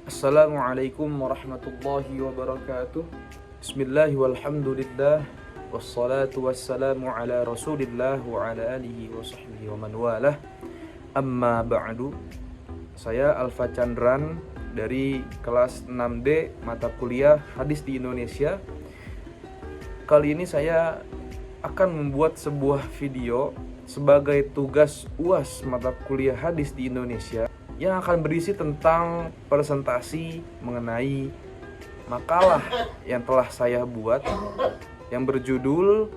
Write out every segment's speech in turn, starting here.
Assalamualaikum warahmatullahi wabarakatuh. Bismillah walhamdulillah wassalatu wassalamu ala rasulillah wa ala alihi wa sahbihi wa man walah. Amma ba'du. Saya Alfa Chandran dari kelas 6D mata kuliah Hadis di Indonesia. Kali ini saya akan membuat sebuah video sebagai tugas UAS mata kuliah Hadis di Indonesia yang akan berisi tentang presentasi mengenai makalah yang telah saya buat yang berjudul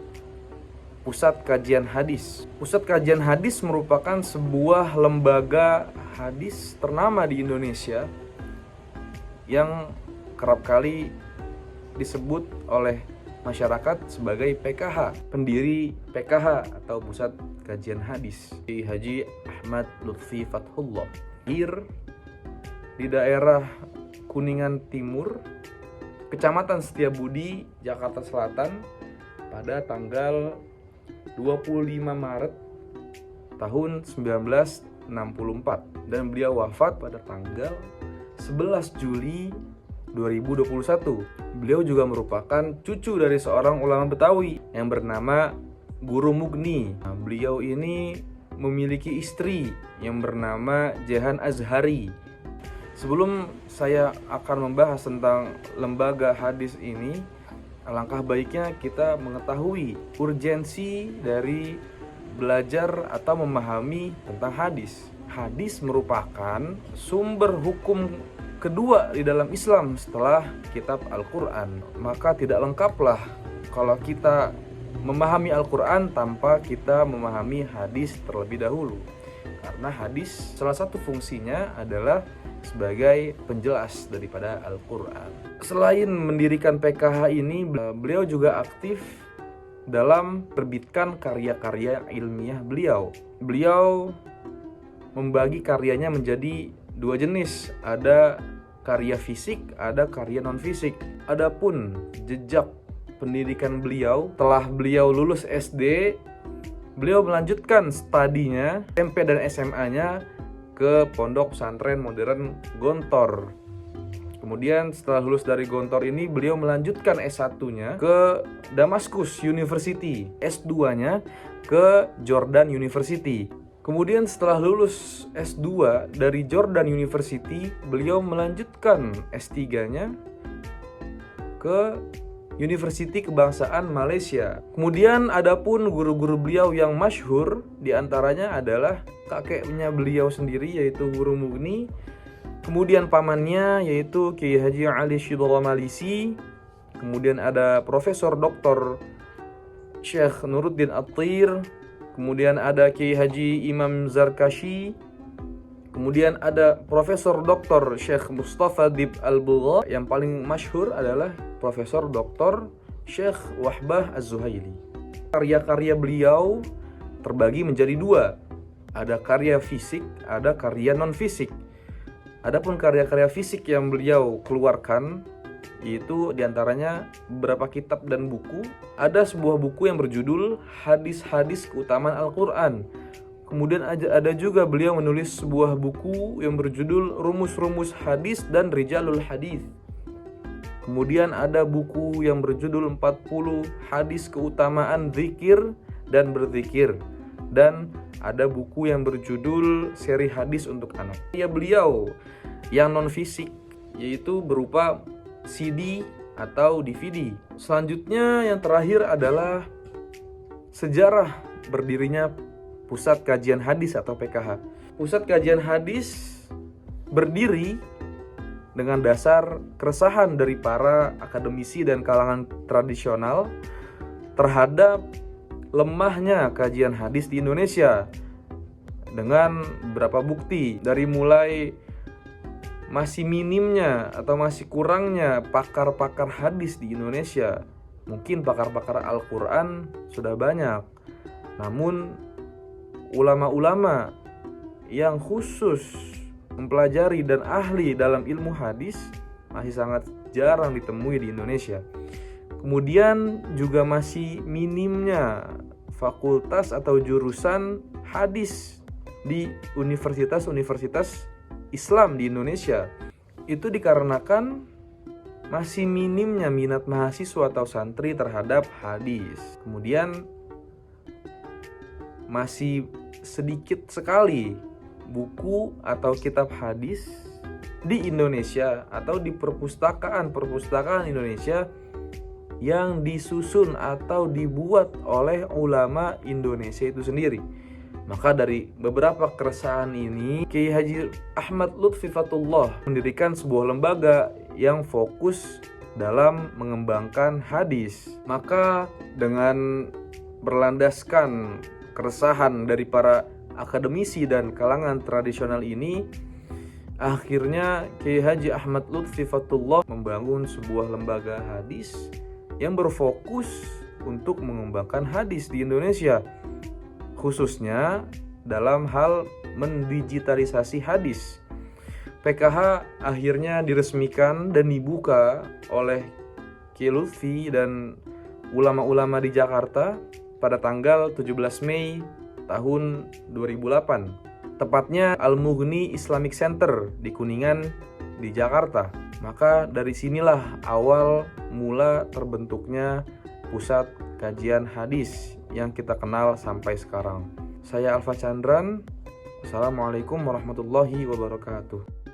Pusat Kajian Hadis. Pusat Kajian Hadis merupakan sebuah lembaga hadis ternama di Indonesia yang kerap kali disebut oleh masyarakat sebagai PKH. Pendiri PKH atau Pusat Kajian Hadis Haji Ahmad Lutfi Fathullah di daerah Kuningan Timur, Kecamatan Setiabudi, Jakarta Selatan pada tanggal 25 Maret tahun 1964 dan beliau wafat pada tanggal 11 Juli 2021. Beliau juga merupakan cucu dari seorang ulama Betawi yang bernama Guru Mugni. Beliau ini memiliki istri yang bernama Jehan Azhari. Sebelum saya akan membahas tentang lembaga hadis ini, alangkah baiknya kita mengetahui urgensi dari belajar atau memahami tentang hadis. Hadis merupakan sumber hukum kedua di dalam Islam setelah kitab Al-Quran. Maka tidak lengkaplah kalau kita memahami Al-Quran tanpa kita memahami hadis terlebih dahulu. Karena hadis salah satu fungsinya adalah sebagai penjelas daripada Al-Quran. Selain mendirikan PKH ini, beliau juga aktif dalam terbitkan karya-karya ilmiah beliau. Beliau membagi karyanya menjadi dua jenis, ada karya fisik, ada karya non-fisik. Adapun jejak pendidikan beliau, setelah beliau lulus SD, beliau melanjutkan studinya SMP dan SMA-nya ke Pondok Pesantren Modern Gontor. Kemudian setelah lulus dari Gontor ini, beliau melanjutkan S1-nya ke Damascus University, S2-nya ke Jordan University. Kemudian setelah lulus S2 dari Jordan University, beliau melanjutkan S3-nya ke Universiti Kebangsaan Malaysia. Kemudian adapun guru-guru beliau yang masyhur, diantaranya adalah kakeknya beliau sendiri yaitu Guru Mugni, kemudian pamannya yaitu Kiai Haji Ali Shidhar Malisi, kemudian ada Profesor Dr. Syekh Nuruddin At-Tir, kemudian ada Kiai Haji Imam Zarkashi, kemudian ada Profesor Dr. Syekh Mustafa Dib Al-Bugha, yang paling masyhur adalah Profesor Dr. Syekh Wahbah Az-Zuhaili. Karya-karya beliau terbagi menjadi dua. Ada karya fisik, ada karya non-fisik. Adapun karya-karya fisik yang beliau keluarkan, yaitu diantaranya beberapa kitab dan buku. Ada sebuah buku yang berjudul Hadis-Hadis Keutamaan Al-Quran. Kemudian ada juga beliau menulis sebuah buku yang berjudul Rumus-Rumus Hadis dan Rijalul Hadis. Kemudian ada buku yang berjudul 40 Hadis Keutamaan Zikir dan Berzikir. Dan ada buku yang berjudul Seri Hadis untuk Anak. Ya, beliau yang non-fisik yaitu berupa CD atau DVD. Selanjutnya yang terakhir adalah sejarah berdirinya Pusat Kajian Hadis atau PKH. Pusat Kajian Hadis berdiri dengan dasar keresahan dari para akademisi dan kalangan tradisional terhadap lemahnya kajian hadis di Indonesia, dengan beberapa bukti, dari mulai masih minimnya atau masih kurangnya pakar-pakar hadis di Indonesia. Mungkin pakar-pakar Al-Quran sudah banyak, namun ulama-ulama yang khusus mempelajari dan ahli dalam ilmu hadis masih sangat jarang ditemui di Indonesia. Kemudian juga masih minimnya fakultas atau jurusan hadis di universitas-universitas Islam di Indonesia. itu dikarenakan masih minimnya minat mahasiswa atau santri terhadap hadis. Kemudian masih sedikit sekali buku atau kitab hadis di Indonesia atau di perpustakaan Indonesia yang disusun atau dibuat oleh ulama Indonesia itu sendiri. Maka dari beberapa keresahan ini, Kiai Haji Ahmad Lutfi Fatullah mendirikan sebuah lembaga yang fokus dalam mengembangkan hadis. Maka dengan berlandaskan keresahan dari para akademisi dan kalangan tradisional ini, akhirnya Kiai Haji Ahmad Lutfi Fatullah membangun sebuah lembaga hadis yang berfokus untuk mengembangkan hadis di Indonesia, khususnya dalam hal mendigitalisasi hadis. PKH akhirnya diresmikan dan dibuka oleh Kiai Lutfi dan ulama-ulama di Jakarta pada tanggal 17 Mei tahun 2008. Tepatnya Al-Mughni Islamic Center di Kuningan di Jakarta. Maka dari sinilah awal mula terbentuknya pusat kajian hadis yang kita kenal sampai sekarang. Saya Alfa Chandran. Assalamualaikum warahmatullahi wabarakatuh.